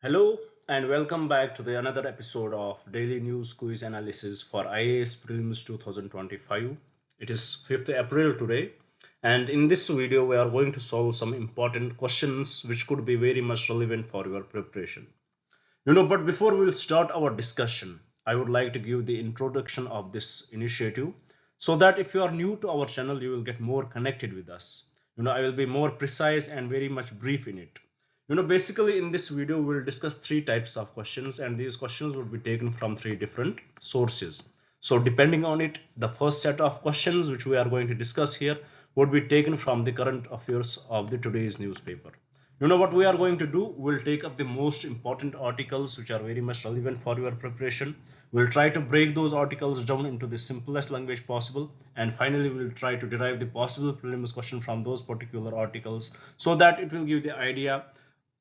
Hello and welcome back to the another episode of Daily News Quiz Analysis for IAS Prelims 2025. It is 5th April today, and in this video we are going to solve some important questions which could be very much relevant for your preparation. But before we will start our discussion, I would like to give the introduction of this initiative so that if you are new to our channel, you will get more connected with us. I will be more precise and very much brief in it. Basically in this video, we'll discuss three types of questions, and these questions would be taken from three different sources. So depending on it, the first set of questions which we are going to discuss here would be taken from the current affairs of the today's newspaper. What we are going to do? We'll take up the most important articles which are very much relevant for your preparation. We'll try to break those articles down into the simplest language possible, and finally we'll try to derive the possible prelims question from those particular articles so that it will give the idea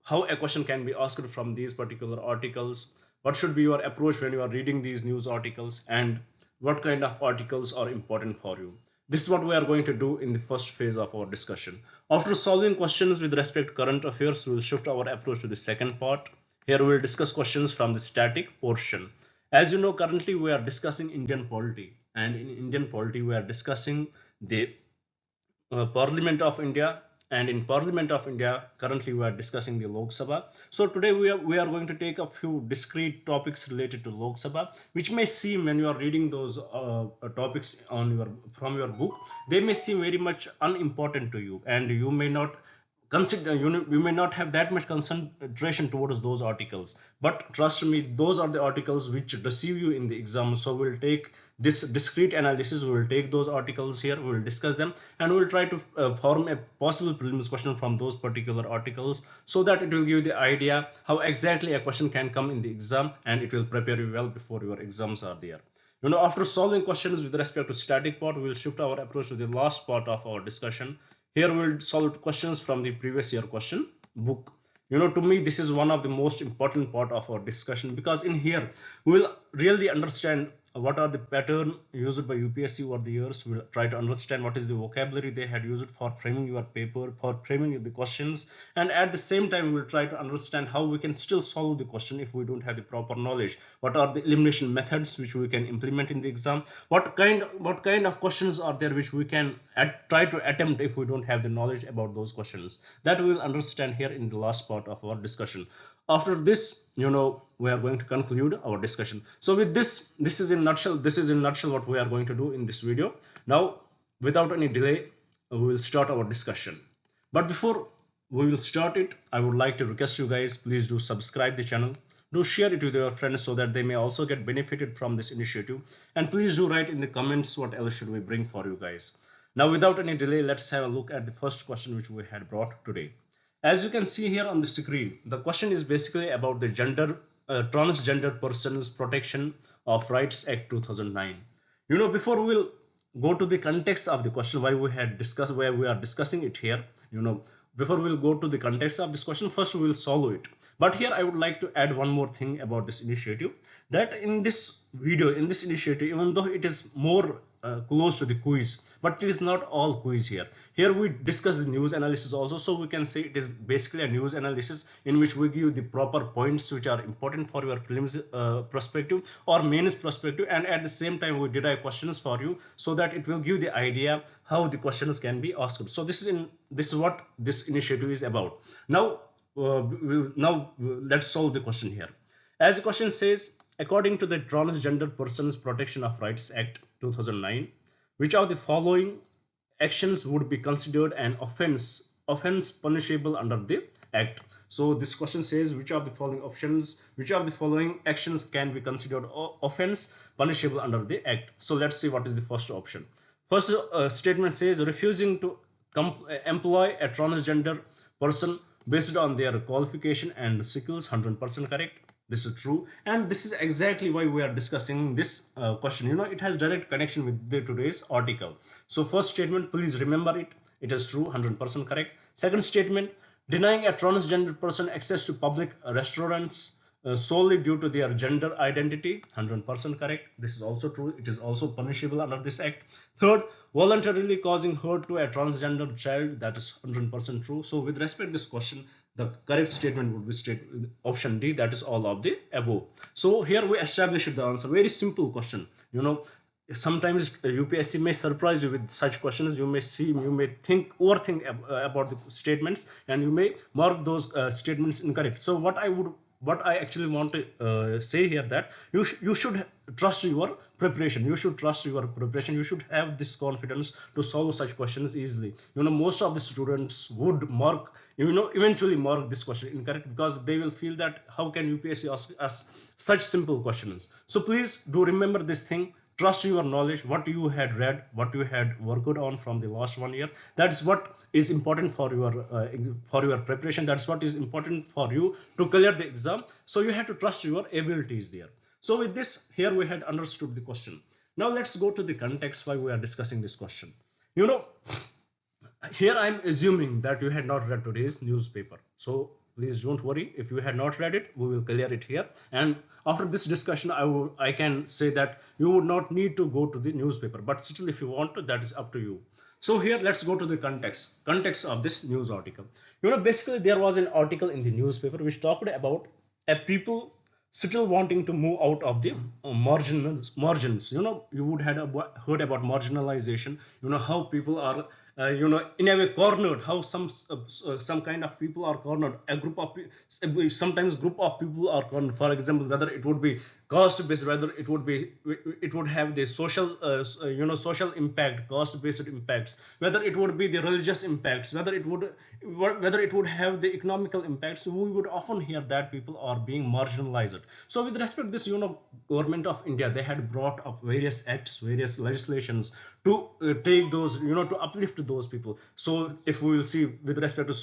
how a question can be asked from these particular articles, what should be your approach when you are reading these news articles, and what kind of articles are important for you. This is what we are going to do in the first phase of our discussion. After solving questions with respect to current affairs, we will shift our approach to the second part. Here we will discuss questions from the static portion. As you know, currently we are discussing Indian polity, and in Indian polity we are discussing the Parliament of India, and in Parliament of India currently we are discussing the Lok Sabha. So today we are going to take a few discrete topics related to Lok Sabha, which may seem, when you are reading those topics from your book, they may seem very much unimportant to you, and you may not consider, you may not have that much concentration towards those articles, but trust me, those are the articles which deceive you in the exam. So we'll take this discrete analysis, we will take those articles here, we will discuss them, and we will try to form a possible prelims question from those particular articles so that it will give you the idea how exactly a question can come in the exam, and it will prepare you well before your exams are there. After solving questions with respect to static part, we will shift our approach to the last part of our discussion. Here we will solve questions from the previous year question book. To me, this is one of the most important part of our discussion, because in here we will really understand what are the pattern used by UPSC over the years. We'll try to understand what is the vocabulary they had used for framing your paper, for framing the questions, and at the same time we'll try to understand how we can still solve the question if we don't have the proper knowledge. What are the elimination methods which we can implement in the exam? What kind of questions are there which we can try to attempt if we don't have the knowledge about those questions? That we will understand here in the last part of our discussion. After this, we are going to conclude our discussion. So with this is in nutshell what we are going to do in this video. Now, without any delay, we will start our discussion. But before we will start it, I would like to request you guys, please do subscribe the channel, do share it with your friends so that they may also get benefited from this initiative, and please do write in the comments what else should we bring for you guys. Now, without any delay, let's have a look at the first question which we had brought today. As you can see here on the screen, the question is basically about the transgender persons protection of rights act 2009. Before we will go to the context of the question, why we are discussing it here, before we'll go to the context of this question, first we will solve it. But here I would like to add one more thing about this initiative, that in this video, in this initiative, even though it is more close to the quiz, but it is not all quiz here. Here we discuss the news analysis also, so we can say it is basically a news analysis in which we give the proper points which are important for your prelims perspective or mains perspective, and at the same time we derive questions for you so that it will give the idea how the questions can be asked. So this is what this initiative is about. Now let's solve the question here. As the question says, according to the Transgender Persons Protection of Rights Act 2009, which of the following actions would be considered an offense punishable under the act? So this question says which of the following actions can be considered offense punishable under the act. So let's see what is the first option. First statement says refusing to employ a transgender person based on their qualification and skills. 100% correct. This is true, and this is exactly why we are discussing this question. It has direct connection with today's article. So first statement, please remember it. It is true, 100% correct. Second statement, denying a transgender person access to public restaurants solely due to their gender identity. 100% correct. This is also true. It is also punishable under this act. Third, voluntarily causing hurt to a transgender child. That is 100% true. So with respect to this question, The correct statement would be option D, that is all of the above. So here we established the answer. Very simple question. Sometimes UPSC may surprise you with such questions. You may overthink about the statements, and you may mark those statements incorrect. So what I actually want to say here, that you should trust your preparation. You should trust your preparation. You should have this confidence to solve such questions easily. Most of the students would eventually mark this question incorrect, because they will feel that how can UPSC ask us such simple questions. So please do remember this thing. Trust your knowledge, what you had read, what you had worked on from the last 1 year. That's what is important for your preparation. That's what is important for you to clear the exam. So you have to trust your abilities there. So with this, here we had understood the question. Now let's go to the context why we are discussing this question. Here I'm assuming that you had not read today's newspaper. So please don't worry. If you had not read it, we will clear it here. And after this discussion, I can say that you would not need to go to the newspaper. But still, if you want to, that is up to you. So here, let's go to the context of this news article. Basically, there was an article in the newspaper which talked about a people still wanting to move out of the margins. You would have heard about marginalization. How people are in a way cornered, how some kind of people are cornered. Sometimes group of people are cornered. For example, whether it would be caste based, whether it would have the social impact, caste based impacts, whether it would be the religious impacts, whether it would have the economical impacts. We would often hear that people are being marginalized. So with respect to this, government of India, they had brought up various acts, various legislations to take those, to uplift those people. So if we will see with respect to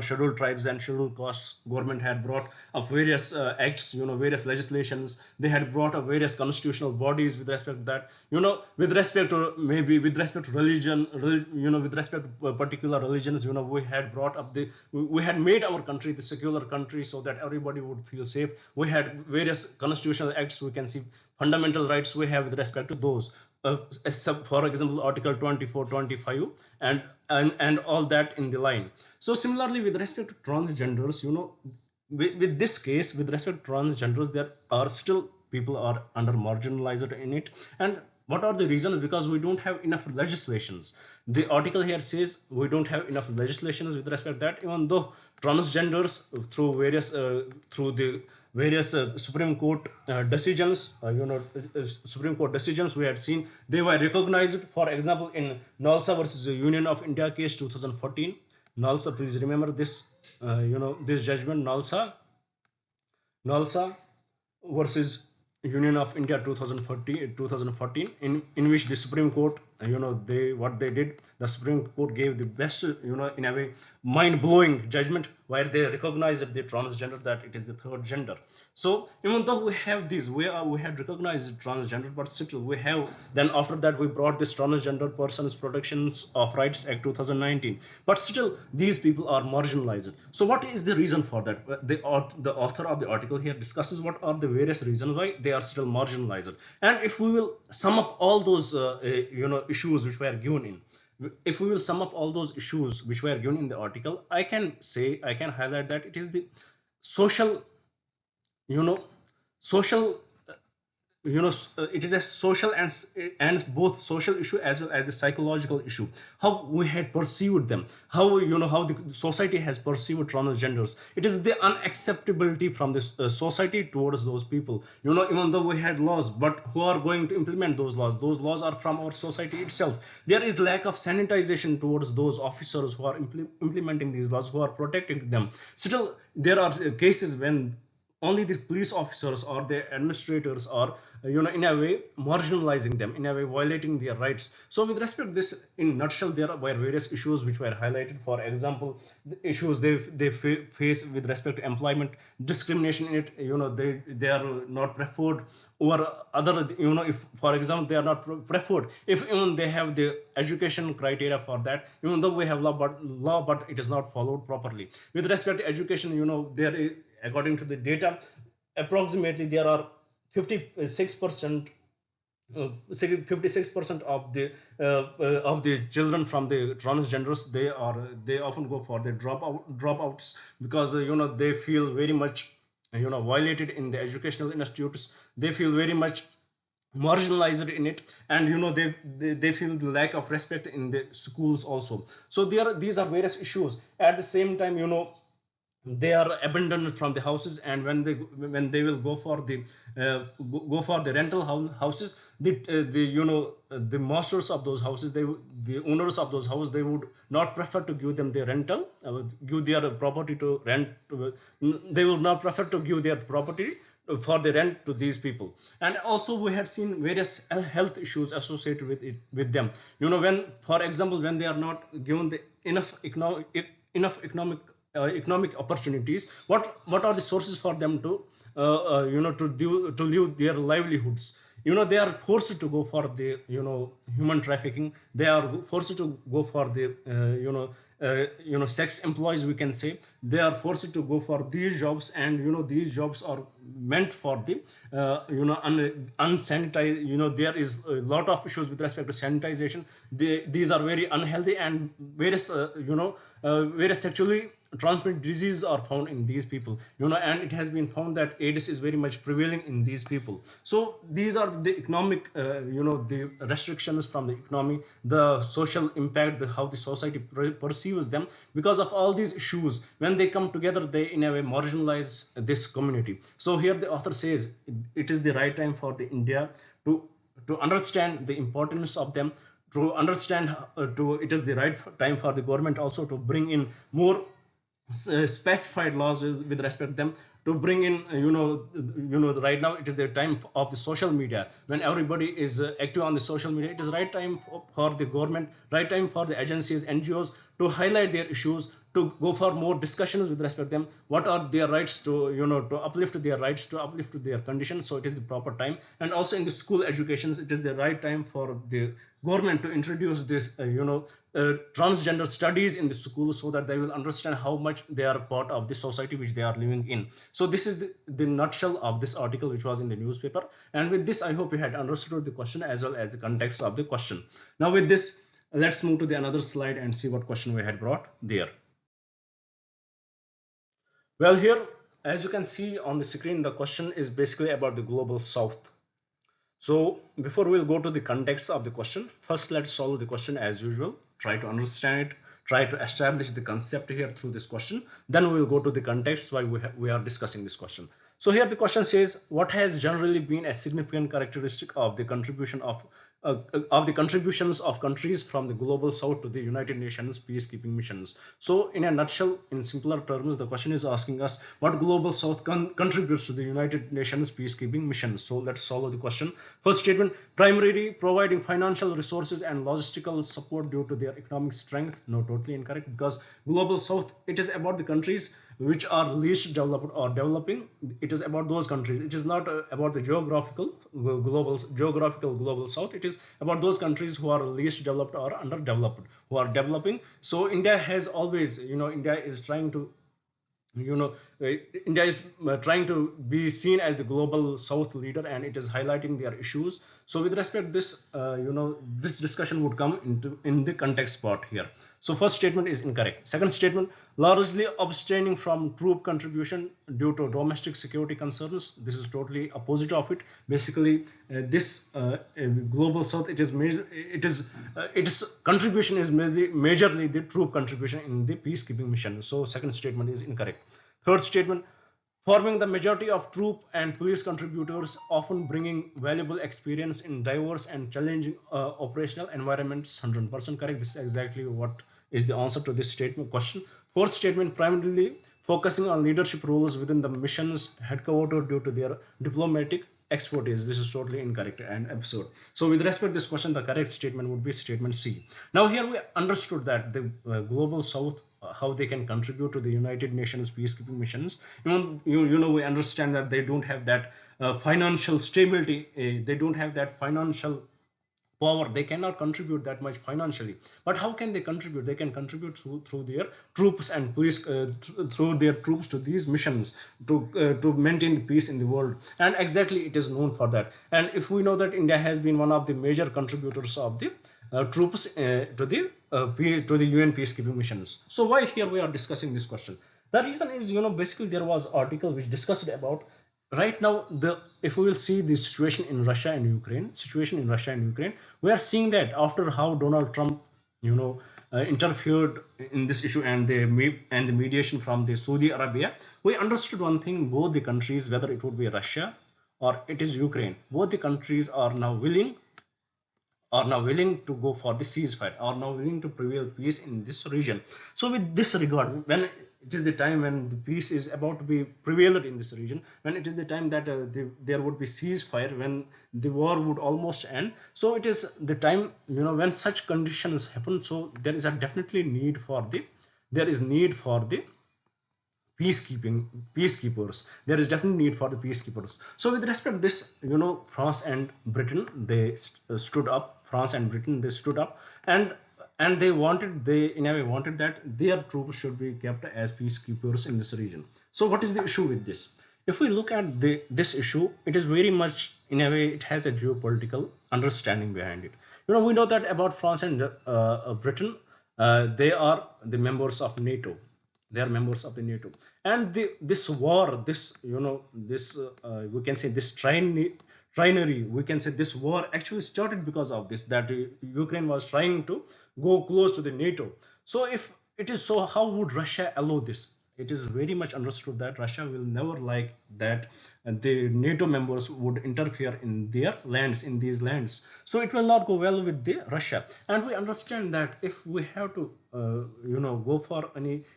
scheduled tribes and scheduled castes, government had brought up various acts, various legislations. They had brought up various constitutional bodies with respect to that. With respect to religion, with respect to particular religions, we had made our country the secular country so that everybody would feel safe. We had various constitutional acts. We can see fundamental rights we have with respect to those. For example, Article 24, 25, and all that in the line. So similarly, with respect to transgenders, with this case, with respect to transgenders, there are still people are under marginalized in it. And what are the reasons? Because we don't have enough legislations. The article here says we don't have enough legislations with respect to that, even though transgenders through the various Supreme Court decisions, Supreme Court decisions we had seen, they were recognized. For example, in Nalsa versus the Union of India case 2014, Nalsa, please remember this, this judgment, Nalsa versus Union of India 2014, in which the Supreme Court, the Supreme Court gave the best, in a way, mind-blowing judgment where they recognized the transgender, that it is the third gender. So even though we have these, we had recognized transgender, but still we have, then after that we brought this Transgender Persons Protections of Rights Act 2019, but still these people are marginalized. So what is the reason for that? The author of the article here discusses what are the various reasons why they are still marginalized. And if we will sum up all those issues which were given in, if we will sum up all those issues which were given in the article, I can highlight that it is the social, it is a social and both social issue as well as the psychological issue. How we had perceived them, how the society has perceived transgenders. It is the unacceptability from this society towards those people. Even though we had laws, but who are going to implement those laws? Those laws are from our society itself. There is lack of sanitization towards those officers who are implementing these laws, who are protecting them. Still, there are cases when only the police officers or the administrators are in a way marginalizing them, in a way violating their rights. So with respect to this, in nutshell, there were various issues which were highlighted. For example, the issues they face with respect to employment discrimination in it. They are not preferred over other, if for example they are not preferred if even they have the education criteria for that, even though we have law, but it is not followed properly. With respect to education, there is, according to the data, approximately there are 56% say 56% of the children from the transgenders, they often go for the dropouts, because they feel very much violated in the educational institutes. They feel very much marginalized in it, and they feel the lack of respect in the schools also. So these are various issues. At the same time, they are abandoned from the houses, and when they will go for the rental houses, the masters of those houses, the owners of those houses, they would not prefer to give them the rental, give their property to rent. They would not prefer to give their property for the rent to these people. And also we had seen various health issues associated with them. When, for example, when they are not given the enough economic opportunities, what are the sources for them to to live their livelihoods? They are forced to go for the human trafficking. They are forced to go for the sex employees, we can say. They are forced to go for these jobs, and these jobs are meant for the unsanitized. There is a lot of issues with respect to sanitization. These are very unhealthy, and various sexually transmitted diseases are found in these people. And it has been found that AIDS is very much prevailing in these people. So these are the economic the restrictions from the economy, the social impact, how the society perceives them. Because of all these issues, when they come together, they in a way marginalize this community. So here the author says it is the right time for the India to understand the importance of them, to understand it is the right time for the government also to bring in more specified laws with respect to them, to bring in right now it is the time of the social media. When everybody is active on the social media, it is right time for the government, right time for the agencies, NGOs, to highlight their issues, to go for more discussions with respect to them. What are their rights, to to uplift their rights, to uplift their conditions. So it is the proper time. And also in the school educations, it is the right time for the government to introduce this transgender studies in the schools, so that they will understand how much they are part of the society which they are living in. So this is the nutshell of this article which was in the newspaper. And with this, I hope you had understood the question as well as the context of the question. Now with this, let's move to the another slide and see what question we had brought there. Well, here, as you can see on the screen, the question is basically about the global south. So before we'll go to the context of the question, first let's solve the question as usual. Try to understand it, try to establish the concept here through this question. Then we will go to the context why we are discussing this question. So here the question says, what has generally been a significant characteristic of the contributions of countries from the global south to the United Nations peacekeeping missions? So in a nutshell, in simpler terms, the question is asking us what global south contributes to the United Nations peacekeeping missions. So let's solve the question. First statement, primarily providing financial resources and logistical support due to their economic strength. No, totally incorrect, because global south, it is about the countries which are least developed or developing. It is about those countries. It is not about the geographical global south. It is about those countries who are least developed or underdeveloped, who are developing. So India has always, India is trying to India is trying to be seen as the global south leader, and it is highlighting their issues. So with respect to this, this discussion would come in the context part here. So first statement is incorrect. Second statement, largely abstaining from troop contribution due to domestic security concerns. This is totally opposite of it. Basically, this global south, its contribution is majorly the troop contribution in the peacekeeping mission. So second statement is incorrect. Third statement, forming the majority of troop and police contributors, often bringing valuable experience in diverse and challenging operational environments. 100% correct. This is exactly what is the answer to this statement question. Fourth statement, primarily focusing on leadership roles within the mission's headquarters due to their diplomatic expertise. This is totally incorrect and absurd. So with respect to this question, the correct statement would be statement C. Now here we understood that the global south, how they can contribute to the United Nations peacekeeping missions. We understand that they don't have that financial stability. They don't have that financial power, they cannot contribute that much financially. But how can they contribute? They can contribute through their troops and police, through their troops to these missions to maintain the peace in the world. And exactly, it is known for that. And if we know that India has been one of the major contributors of the troops to the UN peacekeeping missions. So why here we are discussing this question? The reason is, basically there was article which discussed about right now if we will see the situation in Russia and Ukraine, we are seeing that after how Donald Trump, interfered in this issue, and the mediation from the Saudi Arabia, we understood one thing: both the countries, whether it would be Russia or it is Ukraine, both the countries are now willing to go for the ceasefire, are now willing to prevail peace in this region. So with this regard, when it is the time when the peace is about to be prevailed in this region, when it is the time that there would be ceasefire, when the war would almost end, so it is the time, when such conditions happen, so there is a definitely need for the peacekeepers. There is definitely need for the peacekeepers. So with respect to this, France and Britain, they stood up. They stood up, and they in a way wanted that their troops should be kept as peacekeepers in this region. So what is the issue with this? If we look at this issue, it is very much, in a way, it has a geopolitical understanding behind it. We know that about France and Britain, they are the members of NATO. They are members of the NATO, and this war, we can say this trinary, we can say this war actually started because of this, that Ukraine was trying to go close to the NATO. So if it is so, how would Russia allow this? It is very much understood that Russia will never like that the NATO members would interfere in their lands, in these lands. So it will not go well with the Russia. And we understand that if we have to, go for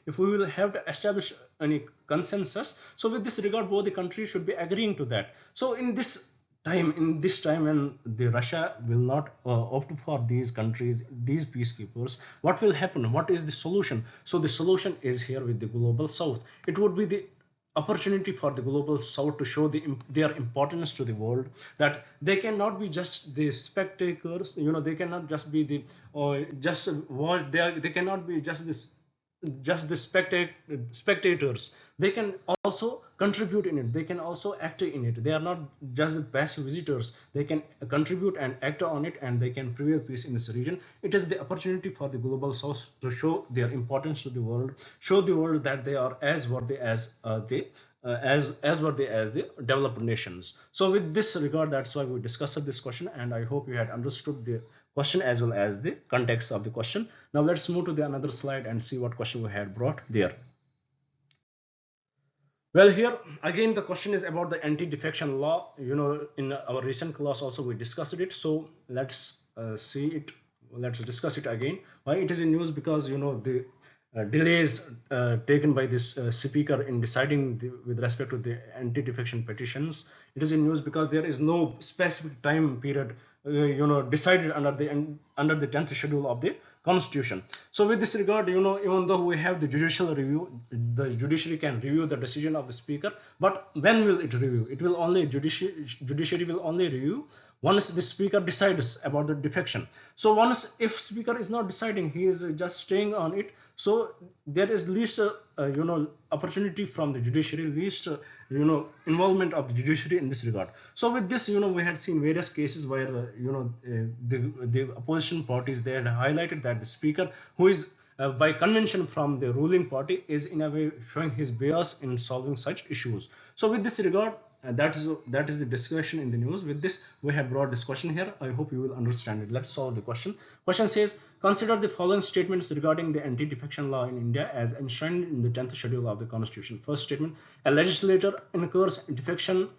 if we will have to establish any consensus, so with this regard, both the countries should be agreeing to that. So in this time when the Russia will not opt for these countries, these peacekeepers, what will happen? What is the solution? So the solution is here with the global south. It would be the opportunity for the global south to show their importance to the world, that they cannot be just the spectators, they cannot just be the just watch, they cannot be just the spectators. They can also contribute in it, they can also act in it. They are not just the passive visitors, they can contribute and act on it, and they can prevail peace in this region. It is the opportunity for the global south to show their importance to the world, show the world that they are as worthy as worthy as the developed nations. So with this regard, that's why we discussed this question, and I hope you had understood the question as well as the context of the question. Now let's move to the another slide and see what question we had brought there. Well, here again the question is about the anti-defection law. In our recent class also we discussed it. So let's see it. Let's discuss it again. Why it is in news? Because the delays taken by this speaker in deciding with respect to the anti-defection petitions. It is in news because there is no specific time period decided under the 10th schedule of the Constitution. So with this regard, even though we have the judicial review, the judiciary can review the decision of the speaker, but when will it review? It will only judiciary will only review once the speaker decides about the defection. So once, if speaker is not deciding, he is just staying on it, so there is least opportunity from the judiciary, least involvement of the judiciary in this regard. So with this, we had seen various cases where the opposition parties, they had highlighted that the speaker, who is by convention from the ruling party, is in a way showing his bias in solving such issues. So with this regard, that is the discussion in the news. With this, we have brought this question here. I hope you will understand it. Let's solve the question. Question says, consider the following statements regarding the anti-defection law in India as enshrined in the 10th schedule of the Constitution. First statement: a legislator incurs defection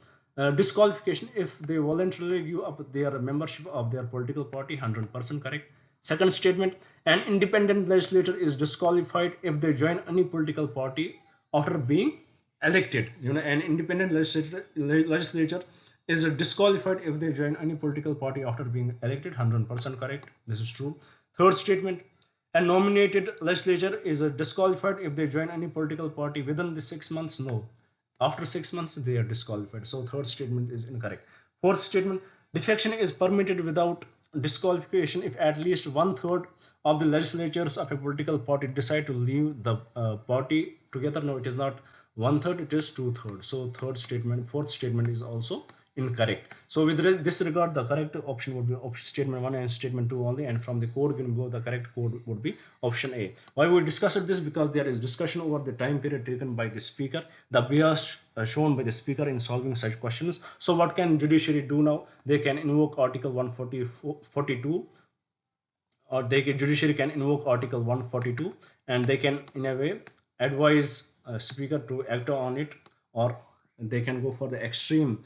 disqualification if they voluntarily give up their membership of their political party. 100% correct. Second statement: an independent legislator is disqualified if they join any political party after being elected. An independent legislature is disqualified if they join any political party after being elected. 100% correct. This is true. Third statement: a nominated legislature is disqualified if they join any political party within the 6 months. No, after 6 months they are disqualified. So third statement is incorrect. Fourth statement: defection is permitted without disqualification if at least 1/3 of the legislatures of a political party decide to leave the party together. No, it is not 1/3, it is 2/3. So fourth statement is also incorrect. So with this regard, the correct option would be option statement 1 and statement 2 only, and from the code given below, the correct code would be option A. Why we discussed this? Because there is discussion over the time period taken by the speaker, the bias shown by the speaker in solving such questions. So what can judiciary do now? They can invoke article 142, or judiciary can invoke article 142, and they can in a way advise speaker to act on it, or they can go for the extreme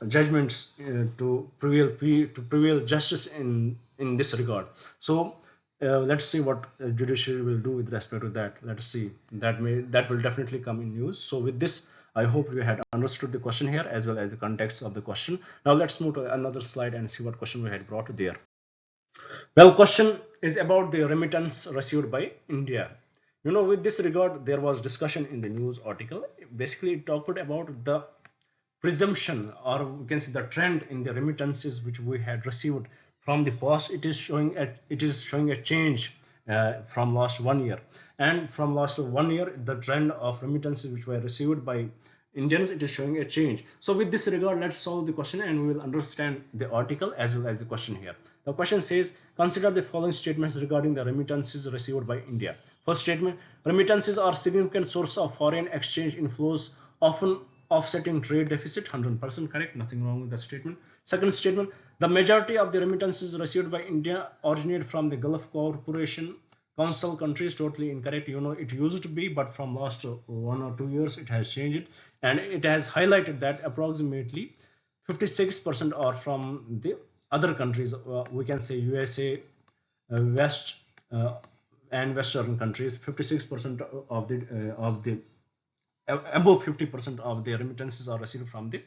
judgments to prevail justice in this regard. So let's see what judiciary will do with respect to that. Let's see, that will definitely come in news. So with this, I hope you had understood the question here as well as the context of the question. Now let's move to another slide and see what question we had brought there. Well, question is about the remittance received by India. With this regard, there was discussion in the news article. Basically, it talked about the presumption, or we can say the trend in the remittances which we had received from the past. It is showing a change from last 1 year, and from last 1 year the trend of remittances which were received by Indians, it is showing a change. So with this regard, let's solve the question and we will understand the article as well as the question here. The question says, consider the following statements regarding the remittances received by India. First statement, remittances are significant source of foreign exchange inflows, often offsetting trade deficit. 100% correct, nothing wrong with the statement. Second statement, the majority of the remittances received by India originate from the Gulf Cooperation Council countries. Totally incorrect. It used to be, but from last 1 or 2 years it has changed, and it has highlighted that approximately 56% are from the other countries. We can say USA, West and Western countries. 56% of the above 50% of the remittances are received from the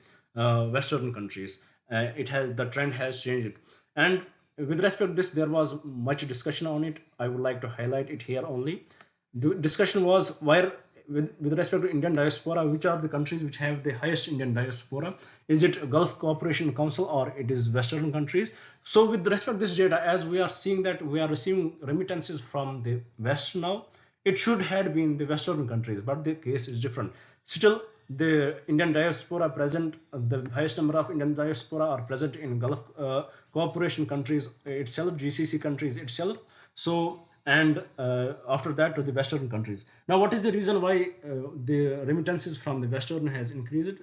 Western countries. The trend has changed, and with respect to this, there was much discussion on it. I would like to highlight it here only. The discussion was where, with respect to Indian diaspora, which are the countries which have the highest Indian diaspora? Is it Gulf Cooperation Council or it is Western countries? So with respect to this data, as we are seeing that we are receiving remittances from the West now, it should have been the Western countries, but the case is different. Still, the Indian diaspora present, the highest number of Indian diaspora are present in Gulf Cooperation countries itself, GCC countries itself. So, and after that to the Western countries. Now, what is the reason why the remittances from the Western has increased?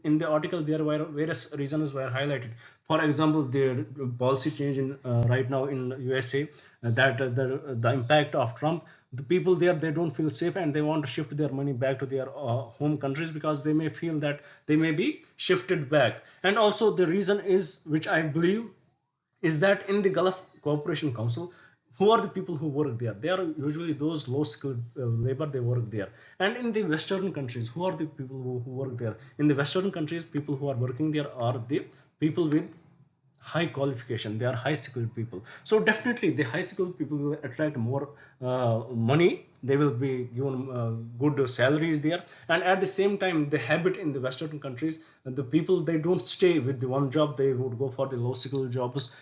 In the article, there were various reasons were highlighted. For example, the policy change in right now in USA, that the impact of Trump. The people there, they don't feel safe and they want to shift their money back to their home countries because they may feel that they may be shifted back. And also the reason is, which I believe, is that in the Gulf Cooperation Council, who are the people who work there? They are usually those low skilled labor, they work there. And in the Western countries, who are the people who work there? In the Western countries, people who are working there are the people with high qualification. They are high skilled people. So definitely the high skilled people will attract more money. They will be given good salaries there, and at the same time, the habit in the Western countries, the people, they don't stay with the one job. They would go for the low skilled jobs,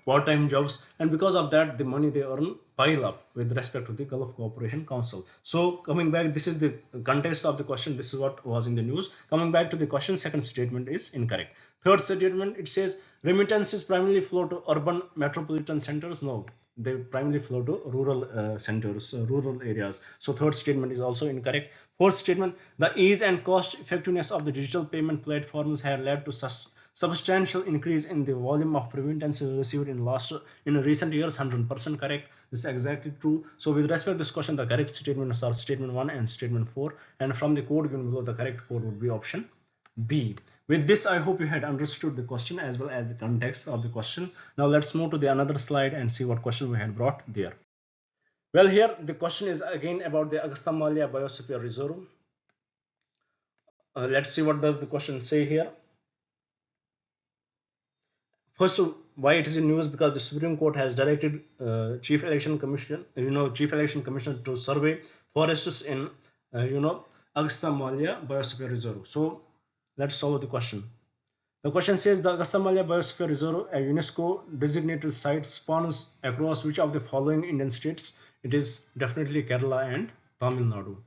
part-time jobs, and because of that, the money they earn pile up with respect to the Gulf Cooperation Council. So coming back, this is the context of the question. This is what was in the news. Coming back to the question, second statement is incorrect. Third statement, it says remittances primarily flow to urban metropolitan centers. No, they primarily flow to rural centers, rural areas. So third statement is also incorrect. Fourth statement, the ease and cost effectiveness of the digital payment platforms have led to substantial increase in the volume of remittances received in recent years. 100% correct. This is exactly true. So with respect to this question, the correct statements are statement 1 and statement 4, and from the code given below, the correct code would be option B. With this, I hope you had understood the question as well as the context of the question. Now let's move to the another slide and see what question we had brought there. Well, here the question is again about the Agastyamalaya Biosphere Reserve. Let's see what does the question say here. First, why it is in news? Because the Supreme Court has directed Chief Election Commission, to survey forests in, Agastyamalaya Biosphere Reserve. So let's solve the question. The question says the Agastamalya Biosphere Reserve, a UNESCO designated site, spans across which of the following Indian states? It is definitely Kerala and Tamil Nadu.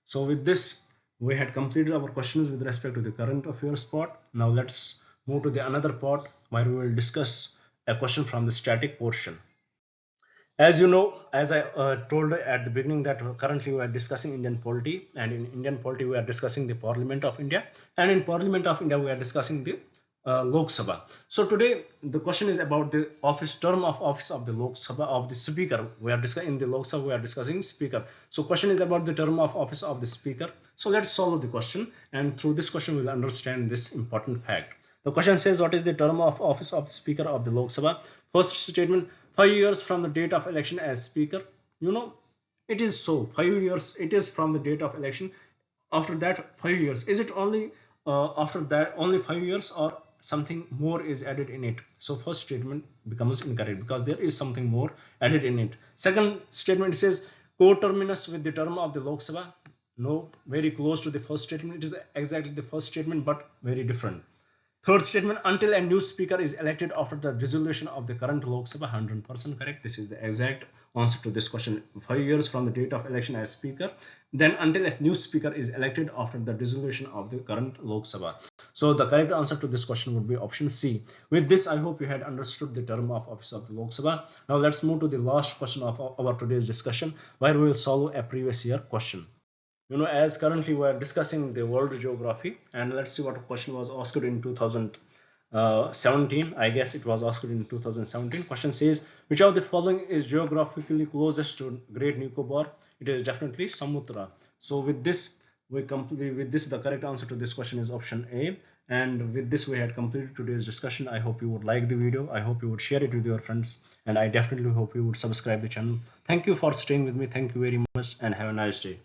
So with this, we had completed our questions with respect to the current affairs part. Now let's move to the another part where we will discuss a question from the static portion. As you know, as I told at the beginning, that currently we are discussing Indian polity, and in Indian polity we are discussing the Parliament of India, and in Parliament of India we are discussing the Lok Sabha. So today the question is about the term of office of the Lok Sabha of the Speaker. We are discussing in the Lok Sabha, we are discussing Speaker. So question is about the term of office of the Speaker. So let's solve the question, and through this question we will understand this important fact. The question says, what is the term of office of the Speaker of the Lok Sabha? First statement, 5 years from the date of election as Speaker. You know, it is so, 5 years, it is from the date of election. After that, 5 years. Is it only after that only 5 years, or something more is added in it? So first statement becomes incorrect because there is something more added in it. Second statement says coterminous with the term of the Lok Sabha. No, very close to the first statement. It is exactly the first statement but very different. Third statement, until a new speaker is elected after the dissolution of the current Lok Sabha, 100% correct. This is the exact answer to this question. 5 years from the date of election as speaker, then until a new speaker is elected after the dissolution of the current Lok Sabha. So the correct answer to this question would be option C. With this, I hope you had understood the term of office of the Lok Sabha. Now let's move to the last question of our today's discussion, where we will solve a previous year question. You know, as currently we are discussing the world geography, and let's see what question was asked in 2017. I guess it was asked in 2017. Question says, which of the following is geographically closest to Great Nicobar? It is definitely Samudra. So with this, the correct answer to this question is option A. And with this, we had completed today's discussion. I hope you would like the video. I hope you would share it with your friends, and I definitely hope you would subscribe the channel. Thank you for staying with me. Thank you very much, and have a nice day.